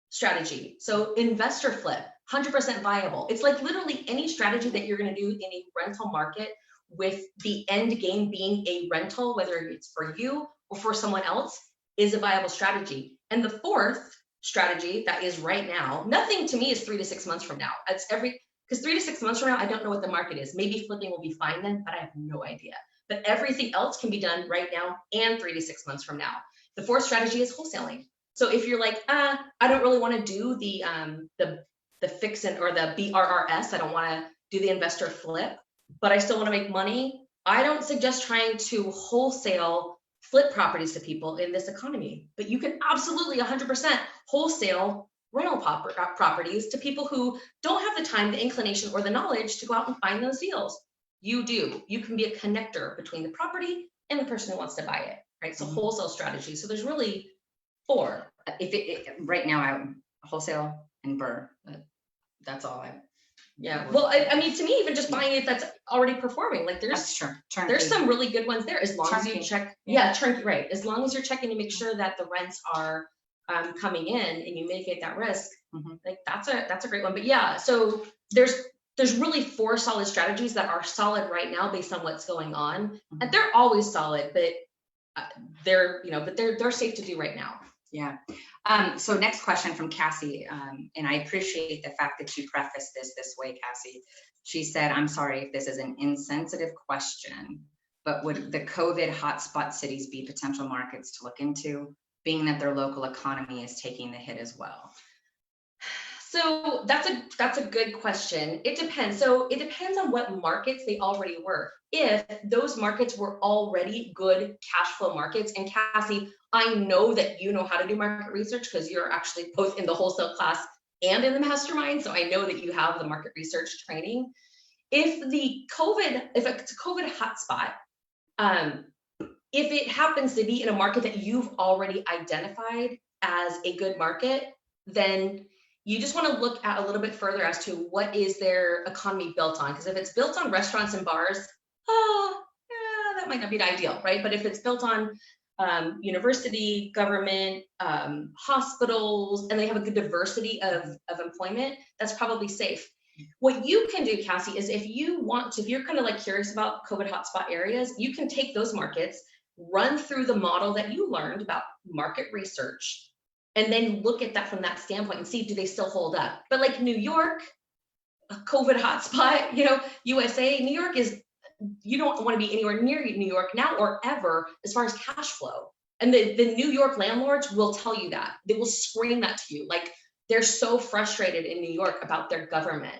strategy. So investor flip, 100% viable. It's like literally any strategy that you're going to do in a rental market, with the end game being a rental, whether it's for you or for someone else, is a viable strategy. And the 4th strategy that is right now, nothing to me is 3 to 6 months from now. Because 3 to 6 months from now, I don't know what the market is. Maybe flipping will be fine then, but I have no idea. But everything else can be done right now and 3 to 6 months from now. The 4th strategy is wholesaling. So if you're like, I don't really want to do the fix and or the BRRS, I don't want to do the investor flip, but I still want to make money, I don't suggest trying to wholesale flip properties to people in this economy. But you can absolutely 100% wholesale rental properties to people who don't have the time, the inclination, or the knowledge to go out and find those deals. You do. You can be a connector between the property and the person who wants to buy it, right? So wholesale strategy. So there's really 4. Right now, I wholesale and BRRRR. That's all I. Yeah. Well, I mean, to me, even just buying it that's already performing, like there's some really good ones there, as long as you check. Yeah, turnkey, right? As long as you're checking to make sure that the rents are coming in and you mitigate that risk. Like that's a great one. But yeah, so there's really 4 solid strategies that are solid right now based on what's going on, and they're always solid, but they're safe to do right now. Yeah. So next question from Cassie, and I appreciate the fact that you prefaced this way, Cassie. She said, "I'm sorry if this is an insensitive question, but would the COVID hotspot cities be potential markets to look into, being that their local economy is taking the hit as well? So that's a good question. It depends. So it depends on what markets they already were. If those markets were already good cash flow markets, and Cassie, I know that you know how to do market research because you're actually both in the wholesale class and in the mastermind. So I know that you have the market research training. If it's a COVID hotspot, if it happens to be in a market that you've already identified as a good market, then you just want to look at a little bit further as to what is their economy built on. Because if it's built on restaurants and bars, yeah, that might not be the ideal, right? But if it's built on university, government, hospitals, and they have a good diversity of employment, that's probably safe. What you can do, Cassie, is if you're kind of like curious about COVID hotspot areas, you can take those markets, run through the model that you learned about market research, and then look at that from that standpoint and see, do they still hold up? But like New York, a COVID hotspot, USA, New York you don't want to be anywhere near New York now or ever as far as cash flow. And the New York landlords will tell you that. They will scream that to you. Like, they're so frustrated in New York about their government.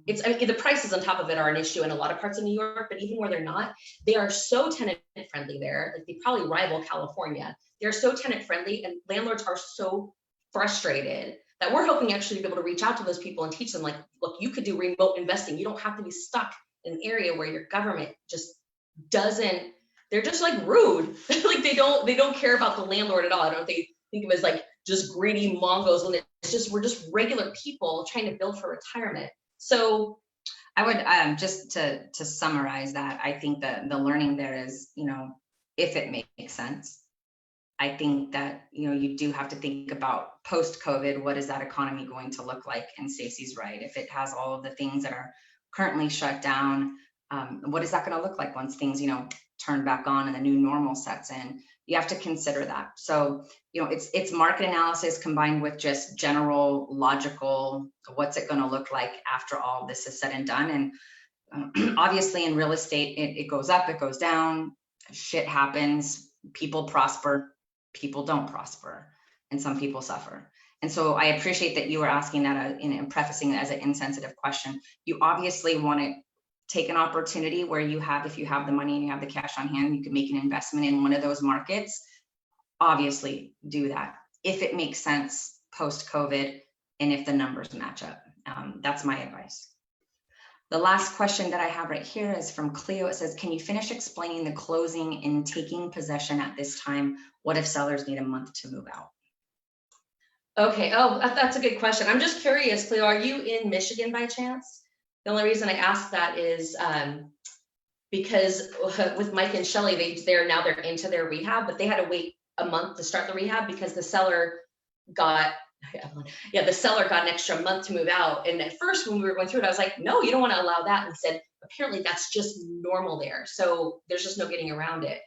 The prices on top of it are an issue in a lot of parts of New York, but even where they're not, they are so tenant friendly there. Like, they probably rival California. They're so tenant friendly, and landlords are so frustrated that we're hoping actually to be able to reach out to those people and teach them, like, look, you could do remote investing. You don't have to be stuck in an area where your government just doesn't, they're just like rude. Like, they don't care about the landlord at all. I don't think of it as like just greedy Mongos, when we're just regular people trying to build for retirement. So I would just to summarize that, I think that the learning there is, if it makes sense. I think that, you do have to think about post-COVID, what is that economy going to look like? And Stacy's right. If it has all of the things that are currently shut down, what is that going to look like once things, turn back on and the new normal sets in? You have to consider that. So, it's market analysis combined with just general logical, what's it going to look like after all this is said and done? And obviously in real estate, it goes up, it goes down, shit happens, people prosper, people don't prosper, and some people suffer. And so I appreciate that you were asking that and prefacing it as an insensitive question. You obviously want to take an opportunity where if you have the money and you have the cash on hand, you can make an investment in one of those markets. Obviously do that if it makes sense post-COVID and if the numbers match up. That's my advice. The last question that I have right here is from Cleo. It says, can you finish explaining the closing and taking possession at this time? What if sellers need a month to move out? Okay. Oh, that's a good question. I'm just curious, Cleo, are you in Michigan by chance? The only reason I ask that is because with Mike and Shelly, they're into their rehab, but they had to wait a month to start the rehab because the seller got an extra month to move out. And at first, when we were going through it, I was like, no, you don't want to allow that. And he said, apparently that's just normal there. So there's just no getting around it.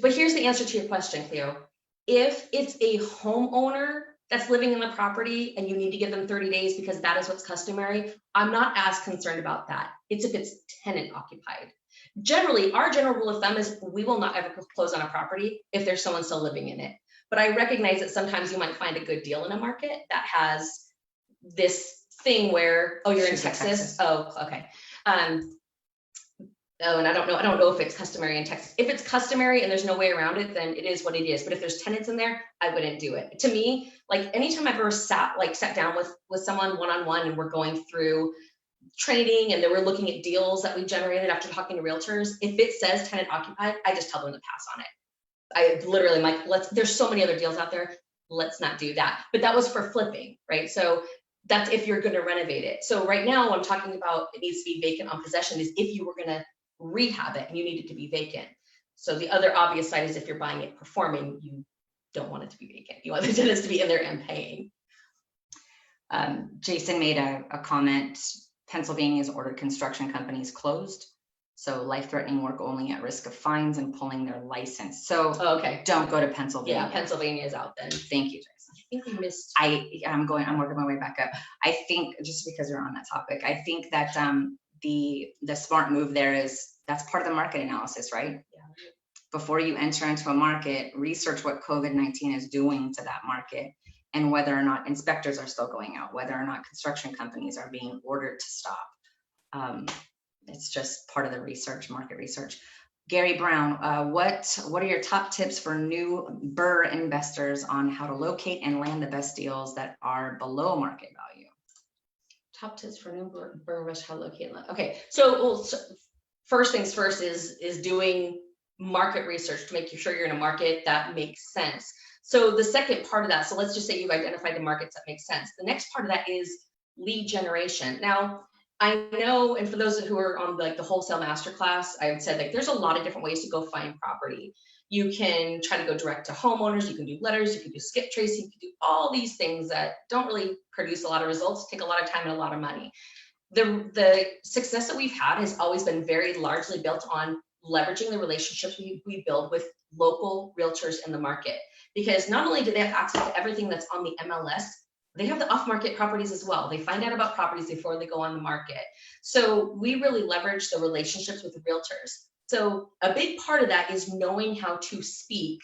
But here's the answer to your question, Cleo. If it's a homeowner that's living in the property and you need to give them 30 days because that is what's customary, I'm not as concerned about that. It's if it's tenant occupied. Generally, our general rule of thumb is we will not ever close on a property if there's someone still living in it. But I recognize that sometimes you might find a good deal in a market that has this thing where, you're in Texas. Oh, okay. And I don't know if it's customary in Texas. If it's customary and there's no way around it, then it is what it is. But if there's tenants in there, I wouldn't do it. To me, like anytime I've ever sat down with someone one-on-one and we're going through training and then we're looking at deals that we generated after talking to realtors, if it says tenant occupied, I just tell them to pass on it. I literally am like, there's so many other deals out there. Let's not do that. But that was for flipping, right? So that's if you're going to renovate it. So right now, what I'm talking about, it needs to be vacant on possession, is if you were going to rehab it and you need it to be vacant. So the other obvious side is if you're buying it performing, you don't want it to be vacant. You want the tenants to be in there and paying. Jason made a comment. Pennsylvania's ordered construction companies closed. So life-threatening work only at risk of fines and pulling their license. So okay, don't go to Pennsylvania. Yeah, Pennsylvania is out then. Thank you, Jason. I think we missed. I'm working my way back up. I think just because you're on that topic, I think that the smart move there is that's part of the market analysis, right? Yeah. Before you enter into a market, research what COVID-19 is doing to that market and whether or not inspectors are still going out, whether or not construction companies are being ordered to stop. It's just part of the research, market research. Gary Brown, what are your top tips for new BRRRR investors on how to locate and land the best deals that are below market value? Top tips for new BRRRR investors, how to locate. Okay, so first things first is doing market research to make sure you're in a market that makes sense. So the second part of that, so let's just say you've identified the markets that make sense. The next part of that is lead generation. Now, I know, and for those who are on like the wholesale masterclass, I would say like there's a lot of different ways to go find property. You can try to go direct to homeowners, you can do letters, you can do skip tracing, you can do all these things that don't really produce a lot of results, take a lot of time and a lot of money. The success that we've had has always been very largely built on leveraging the relationships we build with local realtors in the market. Because not only do they have access to everything that's on the MLS, they have the off-market properties as well. They find out about properties before they go on the market. So we really leverage the relationships with the realtors. So a big part of that is knowing how to speak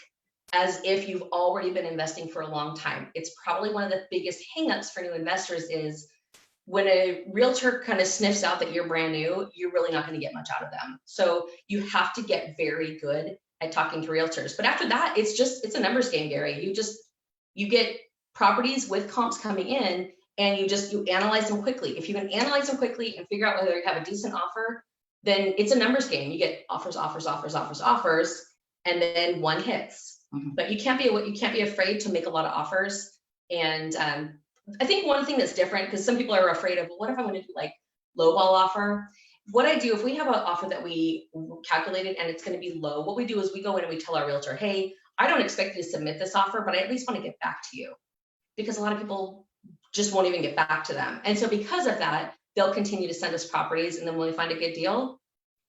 as if you've already been investing for a long time. It's probably one of the biggest hangups for new investors is when a realtor kind of sniffs out that you're brand new, you're really not going to get much out of them. So you have to get very good at talking to realtors. But after that, it's a numbers game, Gary. You get properties with comps coming in and you analyze them quickly. If you can analyze them quickly and figure out whether you have a decent offer, then it's a numbers game. You get offers, and then one hits. Mm-hmm. But you can't be afraid to make a lot of offers. And I think one thing that's different, because some people are afraid of, well, what if I want to do like lowball offer? What I do, if we have an offer that we calculated and it's going to be low, what we do is we go in and we tell our realtor, hey, I don't expect you to submit this offer, but I at least want to get back to you. Because a lot of people just won't even get back to them. And so because of that, they'll continue to send us properties. And then when we find a good deal,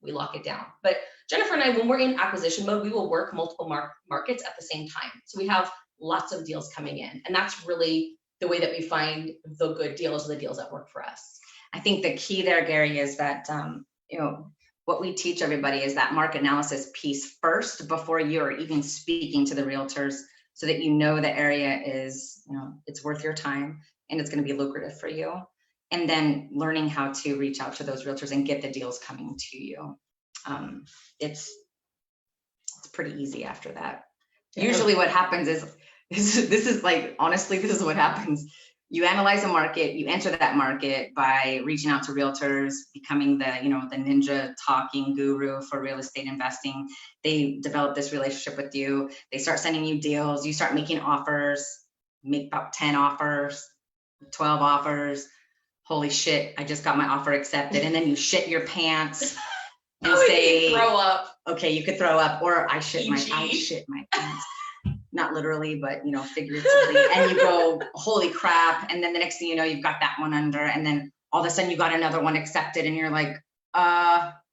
we lock it down. But Jennifer and I, when we're in acquisition mode, we will work multiple markets at the same time. So we have lots of deals coming in. And that's really the way that we find the good deals, the deals that work for us. I think the key there, Gary, is that, what we teach everybody is that market analysis piece first before you're even speaking to the realtors, so that you know the area is, it's worth your time and it's going to be lucrative for you. And then learning how to reach out to those realtors and get the deals coming to you. It's pretty easy after that. Yeah. Usually what happens is, this is like, honestly, this is what happens. You analyze a market, you enter that market by reaching out to realtors, becoming the ninja talking guru for real estate investing. They develop this relationship with you. They start sending you deals. You start making offers, make about 10 offers, 12 offers. Holy shit, I just got my offer accepted. And then you shit your pants and say, throw up. Okay, you could throw up, or I shit my pants. Not literally, but figuratively. And you go, holy crap. And then the next thing you know, you've got that one under, and then all of a sudden you got another one accepted, and you're like,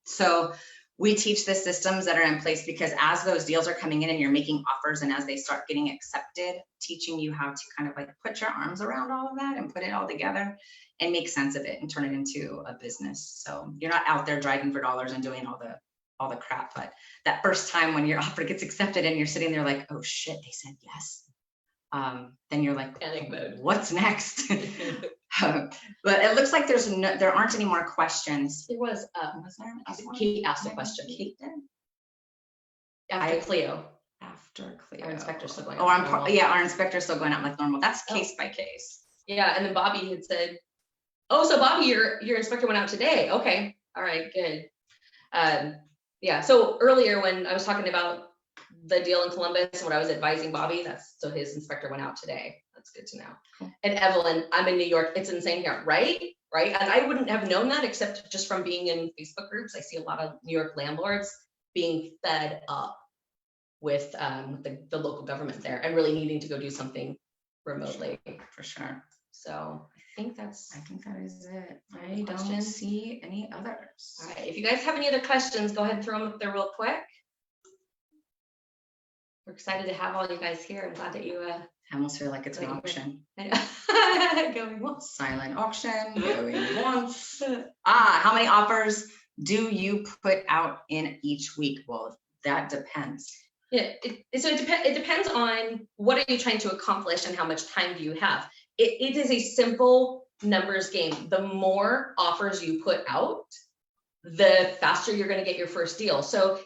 so we teach the systems that are in place, because as those deals are coming in and you're making offers, and as they start getting accepted, teaching you how to kind of like put your arms around all of that and put it all together and make sense of it and turn it into a business. So you're not out there driving for dollars and doing all the crap. But that first time when your offer gets accepted and you're sitting there like, oh shit, they said yes. Then you're like, panic mode. What's next? But it looks like there aren't any more questions. There was there? Kate asked a question. Kate did? After Cleo. After Cleo. Our inspector's still going out. Our inspector's still going out like normal. That's case by case. Yeah, and then Bobby had said, oh, so Bobby, your inspector went out today. Okay, all right, good. Yeah, so earlier when I was talking about the deal in Columbus and what I was advising Bobby, so his inspector went out today. That's good to know. Cool. And Evelyn, I'm in New York. It's insane here, right? And I wouldn't have known that except just from being in Facebook groups. I see a lot of New York landlords being fed up with the local government there and really needing to go do something remotely. For sure. So I think that is it. I don't see any others. All right. If you guys have any other questions, go ahead and throw them up there real quick. We're excited to have all you guys here. I'm glad that you. I almost feel like it's an auction. Going once. Silent auction. Going once. How many offers do you put out in each week? Well, that depends. Yeah, it depends on what are you trying to accomplish and how much time do you have. It is a simple numbers game. The more offers you put out, the faster you're going to get your first deal. So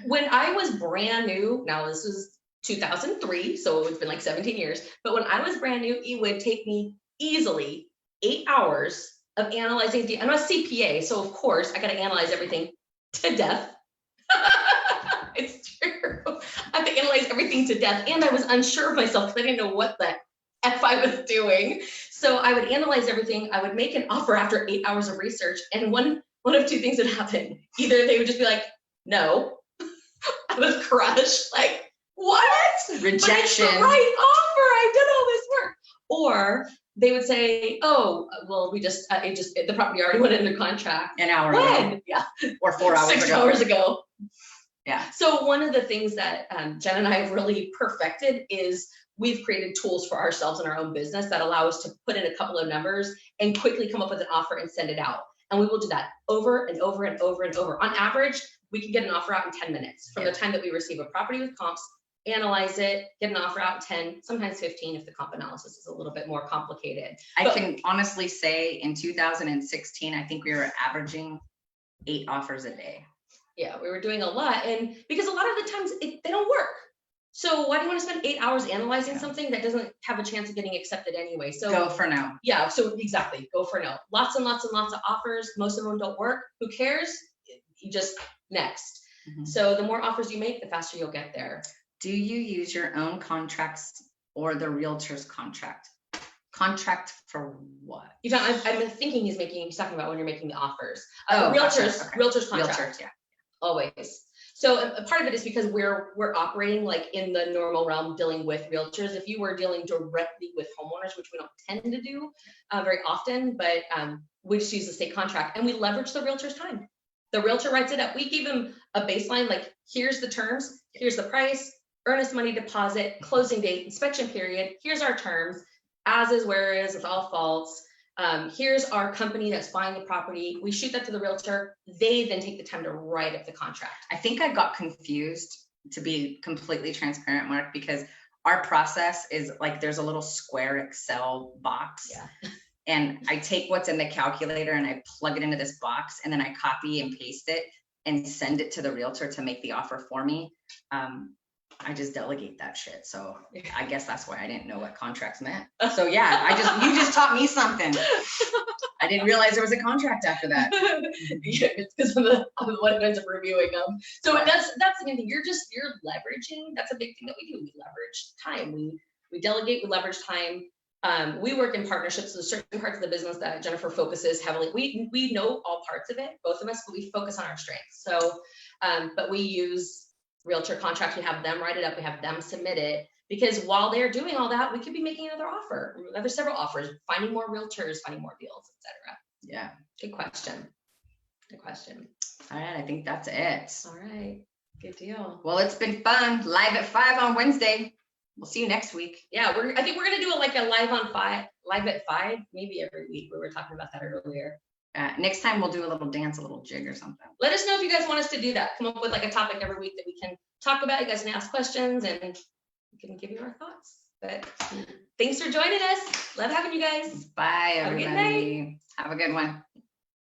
when I was brand new, now this was 2003, so it's been like 17 years, but when I was brand new, it would take me easily 8 hours of analyzing. I'm a CPA, so of course I got to analyze everything to death. It's true. I have to analyze everything to death, and I was unsure of myself because I didn't know what the F I was doing. So I would analyze everything. I would make an offer after 8 hours of research, and one of two things would happen. Either they would just be like, no, I was crushed, like, what? Rejection. But it's the right offer. I did all this work. Or they would say, oh, well, the property already went into contract. An hour when? ago. Yeah. Or 4 hours 6 ago. hours ago. Yeah. So one of the things that Jen and I have really perfected is we've created tools for ourselves in our own business that allow us to put in a couple of numbers and quickly come up with an offer and send it out. And we will do that over and over and over and over. On average, we can get an offer out in 10 minutes from the time that we receive a property with comps, analyze it, get an offer out in 10, sometimes 15 if the comp analysis is a little bit more complicated. I can honestly say in 2016, I think we were averaging 8 offers a day. Yeah, we were doing a lot, and because a lot of the times they don't work. So why do you want to spend 8 hours analyzing something that doesn't have a chance of getting accepted anyway? So go for no. Yeah, so exactly, go for no. Lots and lots and lots of offers. Most of them don't work. Who cares? You just next. Mm-hmm. So the more offers you make, the faster you'll get there. Do you use your own contracts or the realtor's contract? Contract for what? I'm thinking he's talking about when you're making the offers. Realtors contract. Realtors, yeah. Always. So a part of it is because we're operating like in the normal realm dealing with realtors. If you were dealing directly with homeowners, which we don't tend to do very often, but we just use the state contract and we leverage the realtor's time. The realtor writes it up. We give them a baseline, like here's the terms, here's the price, earnest money deposit, closing date, inspection period, here's our terms, as is, where is, with all faults. Here's our company that's buying the property. We shoot that to the realtor. They then take the time to write up the contract. I think I got confused, to be completely transparent, Mark, because our process is like there's a little square Excel box. Yeah. And I take what's in the calculator and I plug it into this box, and then I copy and paste it and send it to the realtor to make the offer for me. I just delegate that shit. So I guess that's why I didn't know what contracts meant. So yeah, you just taught me something. I didn't realize there was a contract after that. Yeah, it's because of what it ends up reviewing them. So that's the thing. You're leveraging. That's a big thing that we do. We leverage time. We delegate. We leverage time. We work in partnerships. There's certain parts of the business that Jennifer focuses heavily. We know all parts of it, both of us, but we focus on our strengths. So, but we use realtor contracts. We have them write it up. We have them submit it, because while they're doing all that, we could be making several offers, finding more realtors, finding more deals, etc. Yeah. Good question. All right. I think that's it. All right. Good deal. Well, it's been fun. Live at 5 on Wednesday. We'll see you next week. Yeah. I think we're going to do a live at 5, maybe every week. We were talking about that earlier. Next time we'll do a little dance, a little jig or something. Let us know if you guys want us to do that. Come up with like a topic every week that we can talk about. You guys can ask questions and we can give you our thoughts. But thanks for joining us. Love having you guys. Bye, everybody. Have a good night. Have a good one.